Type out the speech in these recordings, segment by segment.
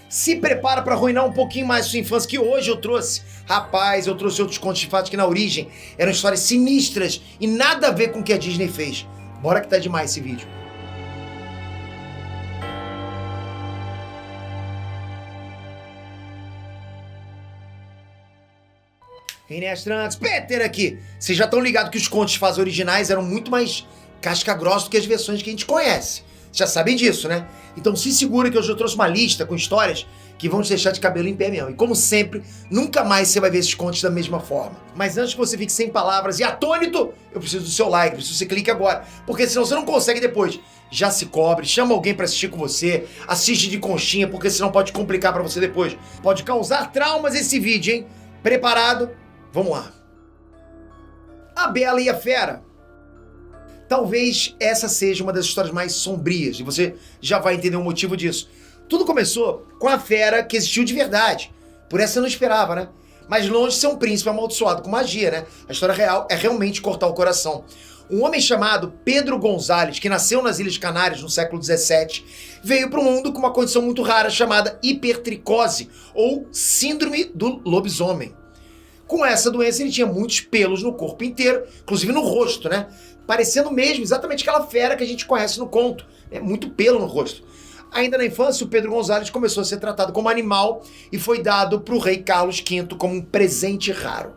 Se prepara para arruinar um pouquinho mais sua infância, que hoje eu trouxe. Rapaz, eu trouxe outros contos de fadas que na origem eram histórias sinistras e nada a ver com o que a Disney fez. Bora que tá demais esse vídeo. Inês Trunks, Peter aqui. Vocês já estão ligados que os contos de fadas originais eram muito mais casca grossa do que as versões que a gente conhece. Já sabem disso, né? Então se segura que hoje eu trouxe uma lista com histórias que vão te deixar de cabelo em pé mesmo. E como sempre, nunca mais você vai ver esses contos da mesma forma. Mas antes que você fique sem palavras e atônito, eu preciso do seu like, preciso que você clique agora. Porque senão você não consegue depois. Já se cobre, chama alguém pra assistir com você, assiste de conchinha, porque senão pode complicar pra você depois. Pode causar traumas esse vídeo, hein? Preparado? Vamos lá. A Bela e a Fera. Talvez essa seja uma das histórias mais sombrias, e você já vai entender o motivo disso. Tudo começou com a fera que existiu de verdade. Por essa eu não esperava, né? Mas longe de ser um príncipe amaldiçoado com magia, né? A história real é realmente cortar o coração. Um homem chamado Pedro Gonzalez, que nasceu nas Ilhas Canárias no século XVII, veio para o mundo com uma condição muito rara chamada hipertricose, ou síndrome do lobisomem. Com essa doença ele tinha muitos pelos no corpo inteiro, inclusive no rosto, né? Parecendo mesmo exatamente aquela fera que a gente conhece no conto. É muito pelo no rosto. Ainda na infância, o Pedro Gonzalez começou a ser tratado como animal e foi dado para o rei Carlos V como um presente raro.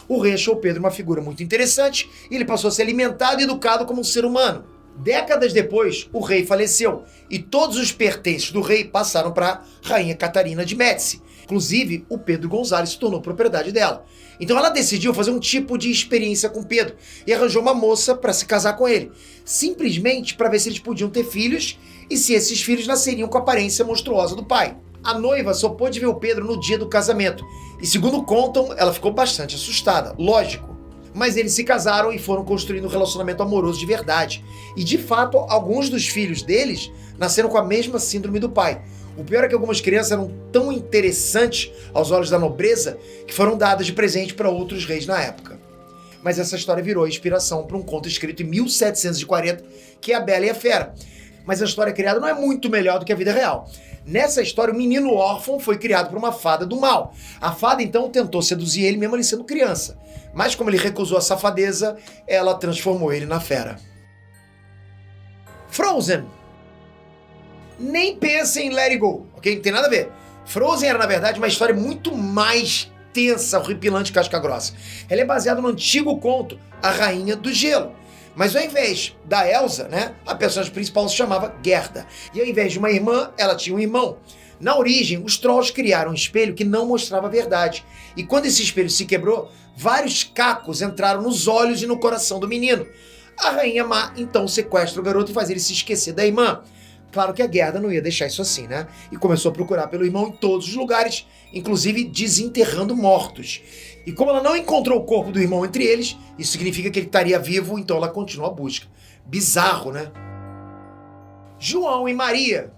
O rei achou o Pedro uma figura muito interessante e ele passou a ser alimentado e educado como um ser humano. Décadas depois, o rei faleceu e todos os pertences do rei passaram para a rainha Catarina de Médici. Inclusive, o Pedro Gonzalez se tornou propriedade dela. Então ela decidiu fazer um tipo de experiência com Pedro e arranjou uma moça para se casar com ele, simplesmente para ver se eles podiam ter filhos e se esses filhos nasceriam com a aparência monstruosa do pai. A noiva só pôde ver o Pedro no dia do casamento e, segundo contam, ela ficou bastante assustada, lógico. Mas eles se casaram e foram construindo um relacionamento amoroso de verdade. E de fato, alguns dos filhos deles nasceram com a mesma síndrome do pai. O pior é que algumas crianças eram tão interessantes aos olhos da nobreza que foram dadas de presente para outros reis na época. Mas essa história virou inspiração para um conto escrito em 1740, que é A Bela e a Fera. Mas a história criada não é muito melhor do que a vida real. Nessa história, o menino órfão foi criado por uma fada do mal. A fada, então, tentou seduzir ele mesmo ele sendo criança. Mas como ele recusou a safadeza, ela transformou ele na fera. Frozen. Nem pense em Let It Go, ok? Não tem nada a ver. Frozen era, na verdade, uma história muito mais tensa, horripilante, casca grossa. Ela é baseada no antigo conto A Rainha do Gelo. Mas ao invés da Elsa, né, a personagem principal se chamava Gerda. E ao invés de uma irmã, ela tinha um irmão. Na origem, os Trolls criaram um espelho que não mostrava a verdade. E quando esse espelho se quebrou, vários cacos entraram nos olhos e no coração do menino. A Rainha Má, então, sequestra o garoto e faz ele se esquecer da irmã. Claro que a Gerda não ia deixar isso assim, né? E começou a procurar pelo irmão em todos os lugares, inclusive desenterrando mortos. E como ela não encontrou o corpo do irmão entre eles, isso significa que ele estaria vivo, então ela continua a busca. Bizarro, né? João e Maria.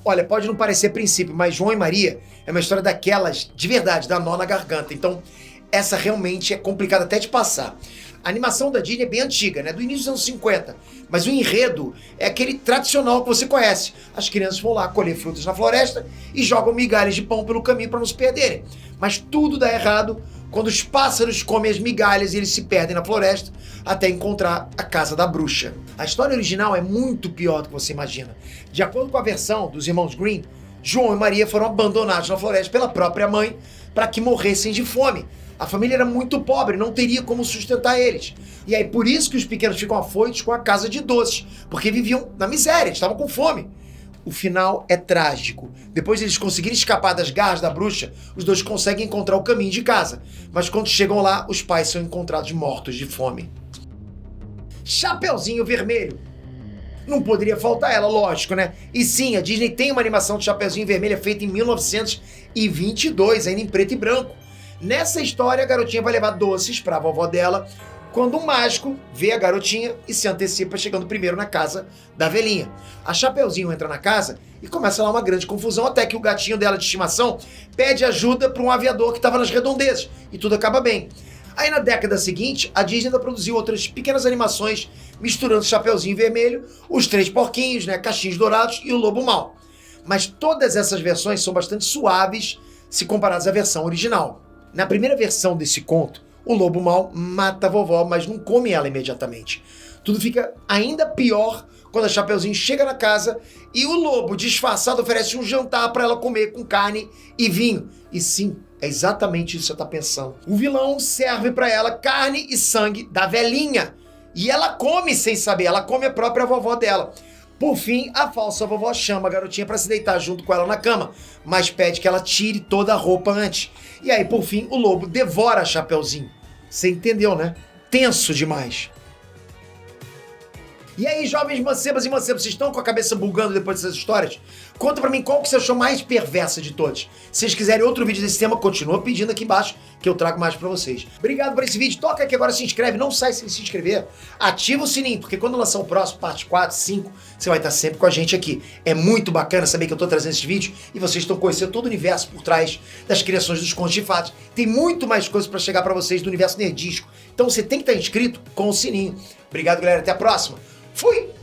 Olha, pode não parecer a princípio, mas João e Maria é uma história daquelas, de verdade, da nó na garganta. Então, essa realmente é complicada até de passar. A animação da Disney é bem antiga, né? Do início dos anos 50. Mas o enredo é aquele tradicional que você conhece. As crianças vão lá colher frutas na floresta e jogam migalhas de pão pelo caminho para não se perderem. Mas tudo dá errado quando os pássaros comem as migalhas e eles se perdem na floresta até encontrar a casa da bruxa. A história original é muito pior do que você imagina. De acordo com a versão dos irmãos Grimm, João e Maria foram abandonados na floresta pela própria mãe para que morressem de fome. A família era muito pobre, não teria como sustentar eles. E aí por isso que os pequenos ficam afoitos com a casa de doces, porque viviam na miséria, estavam com fome. O final é trágico. Depois de eles conseguirem escapar das garras da bruxa, os dois conseguem encontrar o caminho de casa. Mas quando chegam lá, os pais são encontrados mortos de fome. Chapeuzinho Vermelho. Não poderia faltar ela, lógico, né? E sim, a Disney tem uma animação de Chapeuzinho Vermelho feita em 1922, ainda em preto e branco. Nessa história, a garotinha vai levar doces para a vovó dela, quando um mágico vê a garotinha e se antecipa chegando primeiro na casa da velhinha. A Chapeuzinho entra na casa e começa lá uma grande confusão, até que o gatinho dela de estimação pede ajuda para um aviador que estava nas redondezas, e tudo acaba bem. Aí na década seguinte, a Disney ainda produziu outras pequenas animações misturando Chapeuzinho Vermelho, os Três Porquinhos, né, Cachinhos Dourados e o Lobo Mau. Mas todas essas versões são bastante suaves se comparadas à versão original. Na primeira versão desse conto, o lobo mau mata a vovó, mas não come ela imediatamente. Tudo fica ainda pior quando a Chapeuzinho chega na casa e o lobo, disfarçado, oferece um jantar para ela comer com carne e vinho. E sim, é exatamente isso que você está pensando. O vilão serve para ela carne e sangue da velhinha. E ela come sem saber, ela come a própria vovó dela. Por fim, a falsa vovó chama a garotinha para se deitar junto com ela na cama, mas pede que ela tire toda a roupa antes. E aí, por fim, o lobo devora a Chapeuzinho. Você entendeu, né? Tenso demais. E aí, jovens mancebas e mancebos, vocês estão com a cabeça bugando depois dessas histórias? Conta pra mim qual que você achou mais perversa de todas. Se vocês quiserem outro vídeo desse tema, continua pedindo aqui embaixo que eu trago mais pra vocês. Obrigado por esse vídeo. Toca aqui agora, se inscreve. Não sai sem se inscrever. Ativa o sininho, porque quando lançar o próximo, parte 4, 5, você vai estar sempre com a gente aqui. É muito bacana saber que eu tô trazendo esses vídeos e vocês estão conhecendo todo o universo por trás das criações dos contos de fadas. Tem muito mais coisas pra chegar pra vocês do universo nerdístico. Então você tem que estar inscrito com o sininho. Obrigado, galera. Até a próxima. Fui!